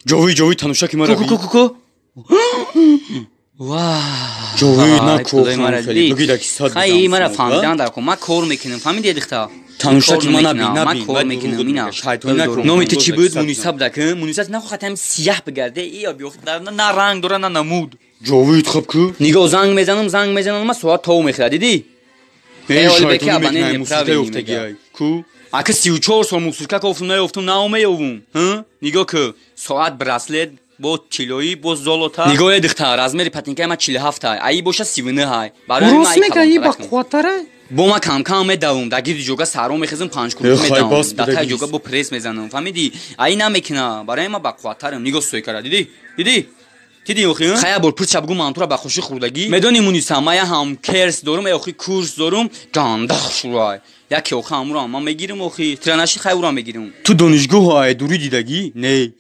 جاوی تنوشکی مرا بی کو واه جاوی نکو خیلی بگی دکی صد خیلی مرا فهمیدن در کن ما کار میکنم فهمیدی دیختا تنوشکی منو بی ما نبی کار میکنم اینا نامیت چی بود منیسب دکن منیسب نخو ختم سیاه بگرده ای بیفت در نه رنگ داره نه نمود جاوی خب کو نگاه زنگ میزنم ما ساعت تاو میخواد دیدی ای شایطانی میکنه موسیقی افتگی ای کو اگه 34 سال موسیقی گفتم نیفتم نمیوم ها نگاه که ساعت براسلت با کیلویی با زولوتا نگاه دختر از مری پاتینکای ما 47 های ای باشه 39 های برای ما ای با خاطره با ما کم میدوم دگیر جوگا سرو میخزم 5 کیلو میدوم دتا جوگا با پرس میزنم فهمیدی ای نمیکنه برای ما با خاطره نگاه سوی کرد دیدی اوخی خیلی بول پرچ بگو من تو را بخوشی خوردگی میدونی مونیسم ما هم کرس دارم اوخی کورس دارم گاندخ شوای یکی اوخی امورم من میگیرم اوخی ترنشی خیلی اورام میگیرم تو دانشگاه های دوری دیدگی نه